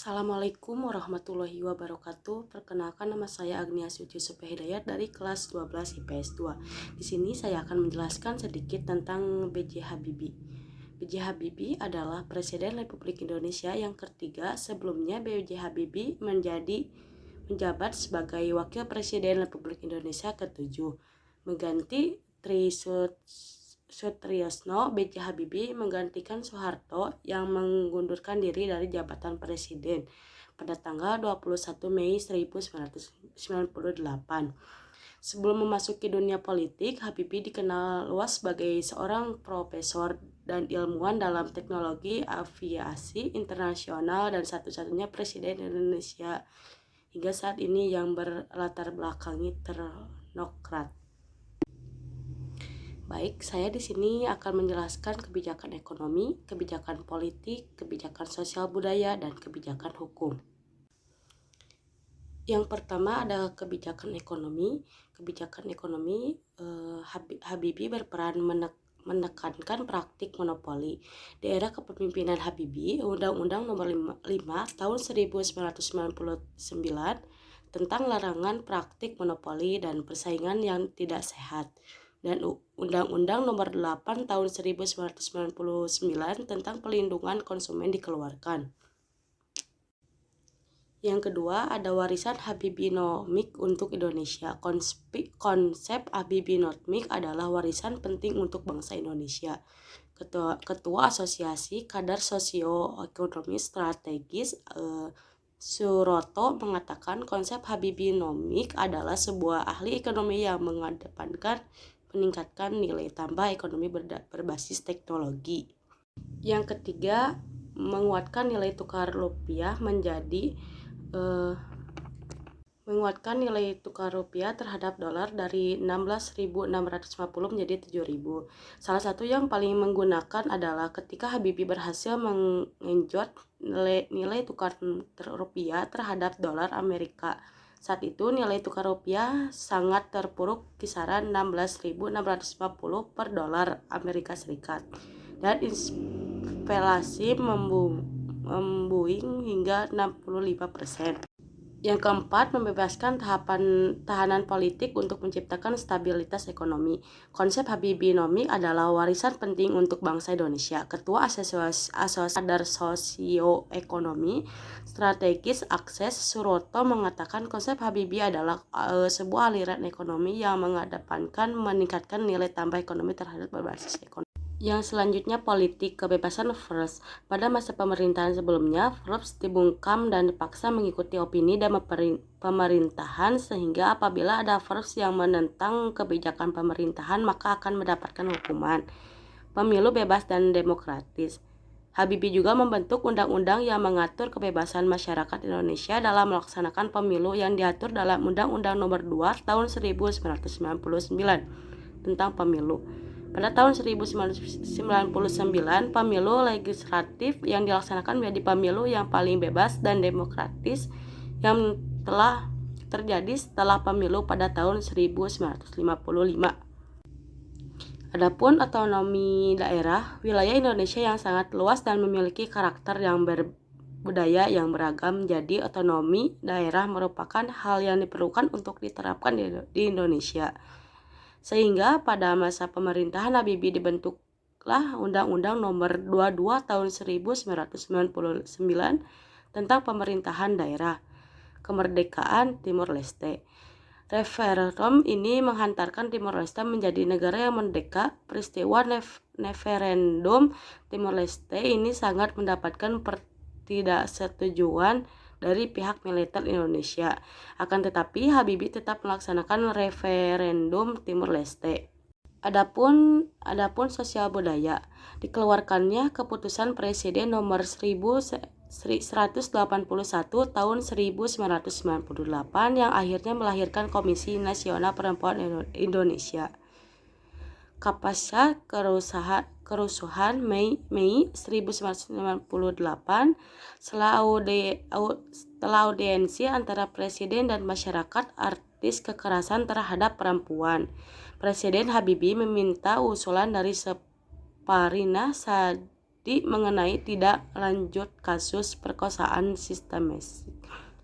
Assalamualaikum warahmatullahi wabarakatuh. Perkenalkan, nama saya Agnias Yusuf Hidayat dari kelas 12 IPS 2. Di sini saya akan menjelaskan sedikit tentang B.J. Habibie. B.J. Habibie adalah Presiden Republik Indonesia yang ketiga. Sebelumnya B.J. Habibie menjabat sebagai Wakil Presiden Republik Indonesia ke-7, mengganti Tri Sutrisno. B.J. Habibie menggantikan Soeharto yang mengundurkan diri dari jabatan presiden pada tanggal 21 Mei 1998. Sebelum memasuki dunia politik, Habibie dikenal luas sebagai seorang profesor dan ilmuwan dalam teknologi aviasi internasional dan satu-satunya presiden Indonesia hingga saat ini yang berlatar belakangi teknokrat. Baik, saya di sini akan menjelaskan kebijakan ekonomi, kebijakan politik, kebijakan sosial budaya, dan kebijakan hukum. Yang pertama adalah kebijakan ekonomi. Kebijakan ekonomi, Habibie berperan menekankan praktik monopoli. Di era kepemimpinan Habibie, Undang-Undang Nomor 5 Tahun 1999 tentang larangan praktik monopoli dan persaingan yang tidak sehat, dan Undang-Undang Nomor 8 Tahun 1999 tentang pelindungan konsumen dikeluarkan. Yang kedua, ada warisan Habibienomics untuk Indonesia. Konsep Habibienomics adalah warisan penting untuk bangsa Indonesia. Ketua Asosiasi Kadar Sosioekonomi Strategis Suroto mengatakan konsep Habibienomics adalah sebuah ahli ekonomi yang mengedepankan meningkatkan nilai tambah ekonomi berbasis teknologi. Yang ketiga, menguatkan nilai tukar rupiah terhadap dolar dari 16.650 menjadi 7.000. Salah satu yang paling menggunakan adalah ketika Habibie berhasil mengenjot nilai tukar rupiah terhadap dolar Amerika. Saat itu nilai tukar rupiah sangat terpuruk kisaran 16.650 per dolar Amerika Serikat, dan inflasi membuing hingga 65%. Yang keempat, membebaskan tahanan politik untuk menciptakan stabilitas ekonomi. Konsep Habibienomics adalah warisan penting untuk bangsa Indonesia. Ketua Asosiasi Kadar Sosioekonomi Strategis Akses Suroto mengatakan konsep Habibie adalah sebuah aliran ekonomi yang mengedepankan meningkatkan nilai tambah ekonomi terhadap berbasis ekonomi. Yang selanjutnya, politik kebebasan pers. Pada masa pemerintahan sebelumnya, pers dibungkam dan dipaksa mengikuti opini dan pemerintahan, sehingga apabila ada pers yang menentang kebijakan pemerintahan maka akan mendapatkan hukuman. Pemilu bebas dan demokratis. Habibie juga membentuk undang-undang yang mengatur kebebasan masyarakat Indonesia dalam melaksanakan pemilu yang diatur dalam Undang-Undang Nomor 2 Tahun 1999 tentang pemilu. Pada tahun 1999, pemilu legislatif yang dilaksanakan menjadi pemilu yang paling bebas dan demokratis yang telah terjadi setelah pemilu pada tahun 1955. Adapun otonomi daerah, wilayah Indonesia yang sangat luas dan memiliki karakter yang berbudaya yang beragam, jadi otonomi daerah merupakan hal yang diperlukan untuk diterapkan di Indonesia. Sehingga pada masa pemerintahan Habibie dibentuklah Undang-Undang Nomor 22 Tahun 1999 tentang pemerintahan daerah. Kemerdekaan Timor Leste. Referendum ini menghantarkan Timor Leste menjadi negara yang merdeka. Peristiwa referendum Timor Leste ini sangat mendapatkan ketidaksetujuan dari pihak militer Indonesia. Akan tetapi Habibie tetap melaksanakan referendum Timor Leste. Adapun sosial budaya, dikeluarkannya keputusan Presiden Nomor 1181 Tahun 1998 yang akhirnya melahirkan Komisi Nasional Perempuan Indonesia. Kapasnya kerusuhan Mei 1998 setelah audiensi antara presiden dan masyarakat artis kekerasan terhadap perempuan. Presiden Habibie meminta usulan dari Saparina mengenai tidak lanjut kasus perkosaan sistematis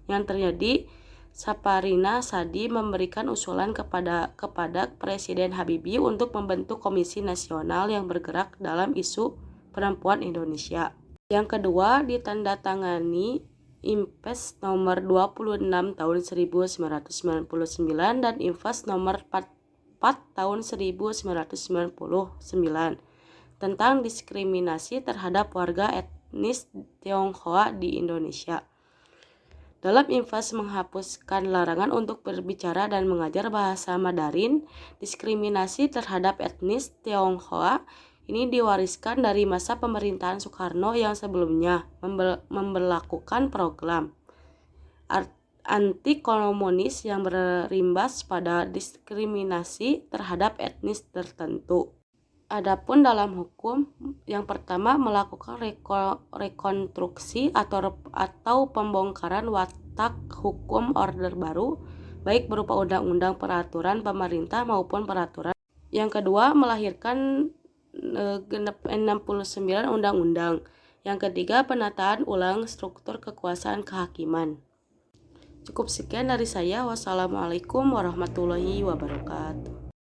yang terjadi. Saparina Sadi memberikan usulan kepada Presiden Habibie untuk membentuk komisi nasional yang bergerak dalam isu perempuan Indonesia. Yang kedua, ditandatangani Impres nomor 26 tahun 1999 dan Impres nomor 4 tahun 1999 tentang diskriminasi terhadap warga etnis Tionghoa di Indonesia. Dalam Impres menghapuskan larangan untuk berbicara dan mengajar bahasa Mandarin. Diskriminasi terhadap etnis Tionghoa ini diwariskan dari masa pemerintahan Soekarno yang sebelumnya memberlakukan program anti-komunis yang berimbas pada diskriminasi terhadap etnis tertentu. Adapun dalam hukum, yang pertama melakukan rekonstruksi atau pembongkaran watak hukum Orde Baru, baik berupa undang-undang, peraturan pemerintah maupun peraturan. Yang kedua, melahirkan 69 undang-undang. Yang ketiga, penataan ulang struktur kekuasaan kehakiman. Cukup sekian dari saya. Wassalamualaikum warahmatullahi wabarakatuh.